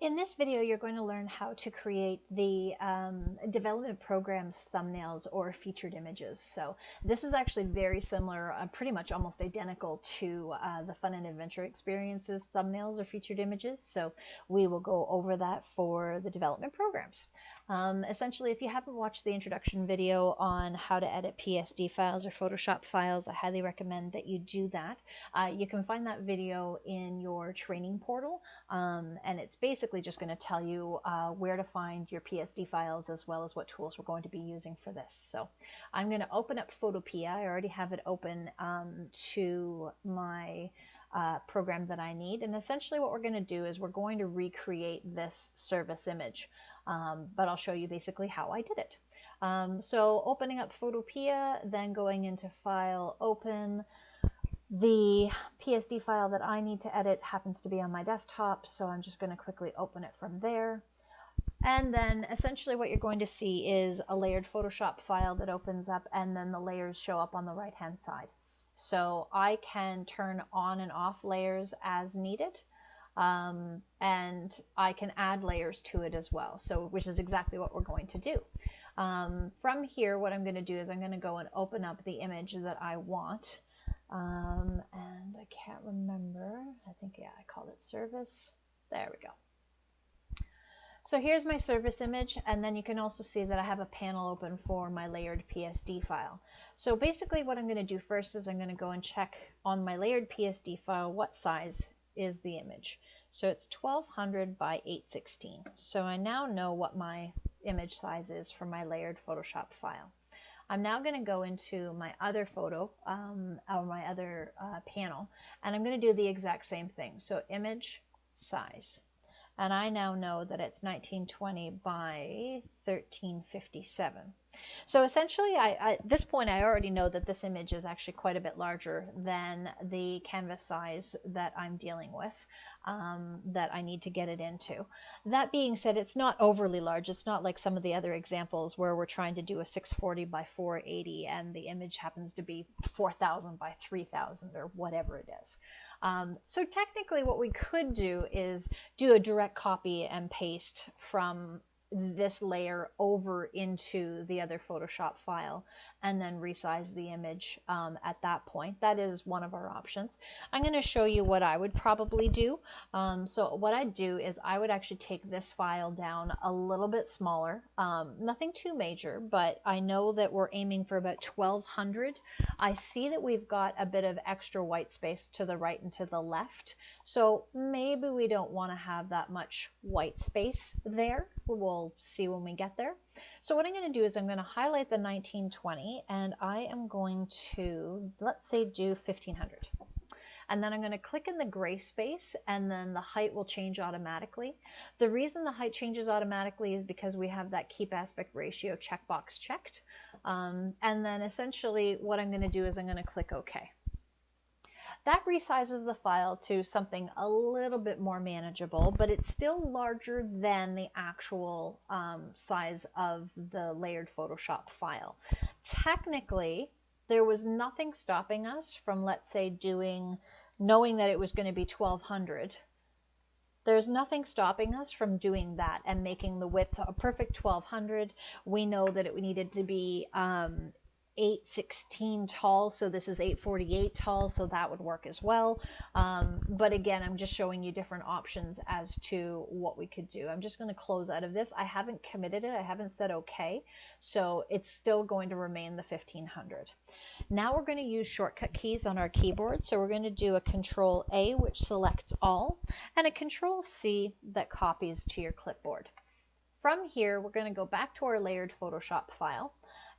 In this video, you're going to learn how to create the development program's thumbnails or featured images. So this is actually very similar, pretty much almost identical to the Fun and Adventure Experiences thumbnails or featured images. So we will go over that for the development programs. Essentially, if you haven't watched the introduction video on how to edit PSD files or Photoshop files, I highly recommend that you do that. You can find that video in your training portal, and it's basically just going to tell you where to find your PSD files as well as what tools we're going to be using for this. So I'm going to open up Photopea. I already have it open to my program that I need, and essentially what we're going to do is we're going to recreate this service image. But I'll show you basically how I did it. So opening up Photopea, then going into File, Open. The PSD file that I need to edit happens to be on my desktop, so I'm just going to quickly open it from there. And then essentially what you're going to see is a layered Photoshop file that opens up, and then the layers show up on the right-hand side. So I can turn on and off layers as needed. And I can add layers to it as well, so which is exactly what we're going to do. From here, what I'm going to do is I'm going to go and open up the image that I want, and I can't remember, I think, yeah, I called it service. There we go. So here's my service image, and then you can also see that I have a panel open for my layered PSD file. So basically what I'm going to do first is I'm going to go and check on my layered PSD file what size is the image. So it's 1200 by 816. So I now know what my image size is for my layered Photoshop file. I'm now going to go into my other photo, or my other panel, and I'm going to do the exact same thing. So image size. And I now know that it's 1920 by 1357. So essentially, at this point, I already know that this image is actually quite a bit larger than the canvas size that I'm dealing with, that I need to get it into. That being said, it's not overly large. It's not like some of the other examples where we're trying to do a 640 by 480 and the image happens to be 4000 by 3000 or whatever it is. So technically what we could do is do a direct copy and paste from this layer over into the other Photoshop file and then resize the image at that point. That is one of our options. I'm going to show you what I would probably do. So what I'd do is I would actually take this file down a little bit smaller, nothing too major, but I know that we're aiming for about 1200. I see that we've got a bit of extra white space to the right and to the left, so maybe we don't want to have that much white space there. We'll see when we get there. So what I'm going to do is I'm going to highlight the 1920 and I am going to, let's say, do 1500. And then I'm going to click in the gray space and then the height will change automatically. The reason the height changes automatically is because we have that keep aspect ratio checkbox checked. And then essentially what I'm going to do is I'm going to click OK. That resizes the file to something a little bit more manageable, but it's still larger than the actual size of the layered Photoshop file. Technically, there was nothing stopping us from, let's say, knowing that it was going to be 1200. There's nothing stopping us from doing that and making the width a perfect 1200. We know that it needed to be 816 tall, so this is 848 tall, so that would work as well. But again, I'm just showing you different options as to what we could do. I'm just going to close out of this. I haven't committed it. I haven't said OK, so it's still going to remain the 1500. Now we're going to use shortcut keys on our keyboard. So we're going to do a Control A, which selects all, and a Control C that copies to your clipboard. From here, we're going to go back to our layered Photoshop file.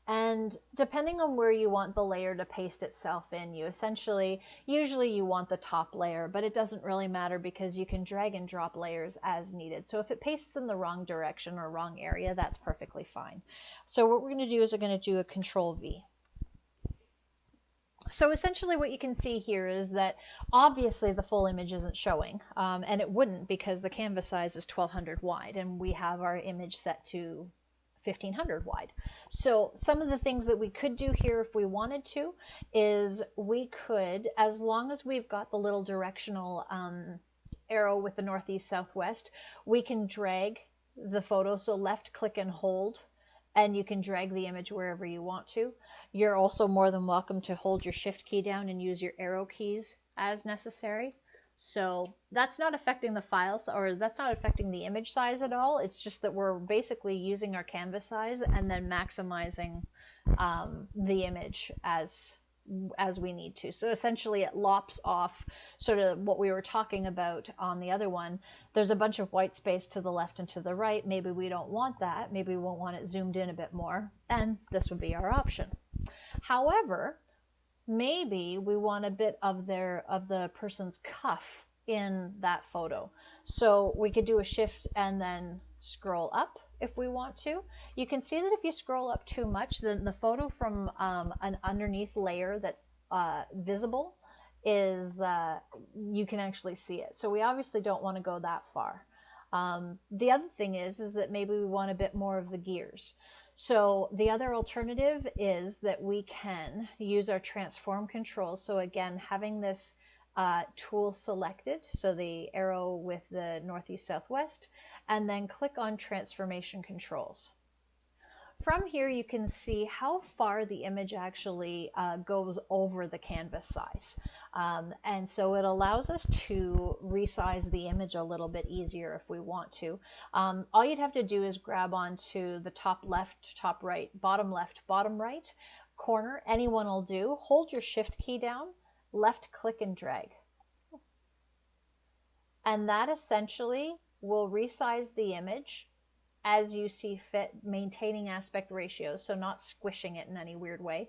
And depending on where you want the layer to paste itself in, usually you want the top layer, but it doesn't really matter because you can drag and drop layers as needed. So if it pastes in the wrong direction or wrong area, that's perfectly fine. So what we're going to do is we're going to do a Control V. So essentially what you can see here is that obviously the full image isn't showing, and it wouldn't because the canvas size is 1200 wide and we have our image set to 1500 wide. So some of the things that we could do here if we wanted to is we could, as long as we've got the little directional arrow with the northeast southwest, we can drag the photo. So left click and hold, and you can drag the image wherever you want to. You're also more than welcome to hold your shift key down and use your arrow keys as necessary. So that's not affecting the files, or that's not affecting the image size at all. It's just that we're basically using our canvas size and then maximizing the image as we need to. So essentially it lops off sort of what we were talking about on the other one. There's a bunch of white space to the left and to the right. Maybe we don't want that. Maybe we won't want it zoomed in a bit more, and this would be our option. However, maybe we want a bit of the person's cuff in that photo. So we could do a shift and then scroll up if we want to. You can see that if you scroll up too much, then the photo from an underneath layer that's visible is you can actually see it. So we obviously don't want to go that far. The other thing is that maybe we want a bit more of the gears. So the other alternative is that we can use our transform controls. So again, having this tool selected, so the arrow with the northeast southwest, and then click on transformation controls. From here you can see how far the image actually goes over the canvas size. And so it allows us to resize the image a little bit easier if we want to. All you'd have to do is grab onto the top left, top right, bottom left, bottom right corner. Anyone will do. Hold your shift key down, left click and drag. And that essentially will resize the image as you see fit, maintaining aspect ratios, so not squishing it in any weird way.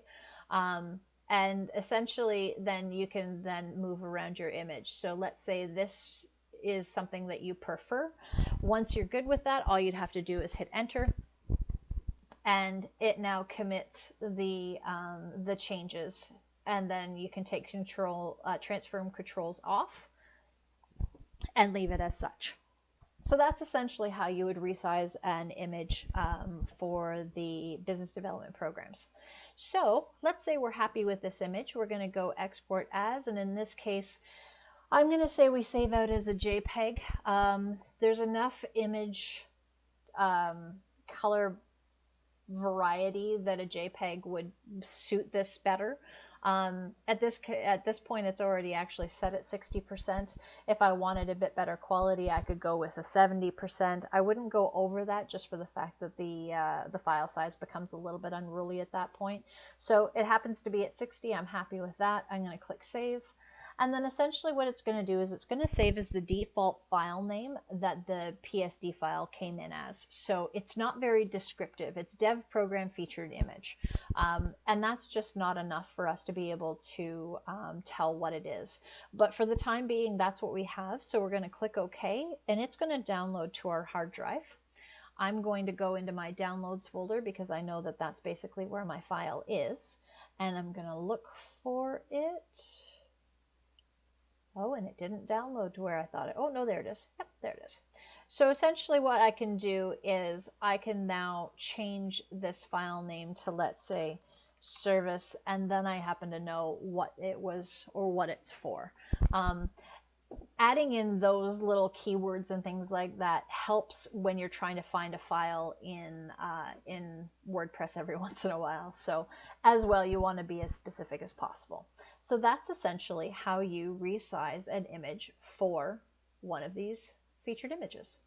And essentially then you can then move around your image. So let's say this is something that you prefer. Once you're good with that, all you'd have to do is hit enter, and it now commits the changes, and then you can take transform controls off and leave it as such. So that's essentially how you would resize an image for the business development programs. So let's say we're happy with this image. We're going to go export as, and in this case, I'm going to say we save out as a JPEG. There's enough image color variety that a JPEG would suit this better. At this point, it's already actually set at 60%. If I wanted a bit better quality, I could go with a 70%. I wouldn't go over that just for the fact that the file size becomes a little bit unruly at that point. So it happens to be at 60. I'm happy with that. I'm going to click save. And then essentially what it's going to do is it's going to save as the default file name that the PSD file came in as. So it's not very descriptive. It's dev program featured image. And that's just not enough for us to be able to tell what it is. But for the time being, that's what we have. So we're going to click OK, and it's going to download to our hard drive. I'm going to go into my downloads folder because I know that that's basically where my file is. And I'm going to look for it. Oh, and it didn't download to where I thought it. Oh, no, there it is. Yep, there it is. So essentially what I can do is I can now change this file name to, let's say, service, and then I happen to know what it was or what it's for. Adding in those little keywords and things like that helps when you're trying to find a file in WordPress every once in a while. So as well, you want to be as specific as possible. So that's essentially how you resize an image for one of these featured images.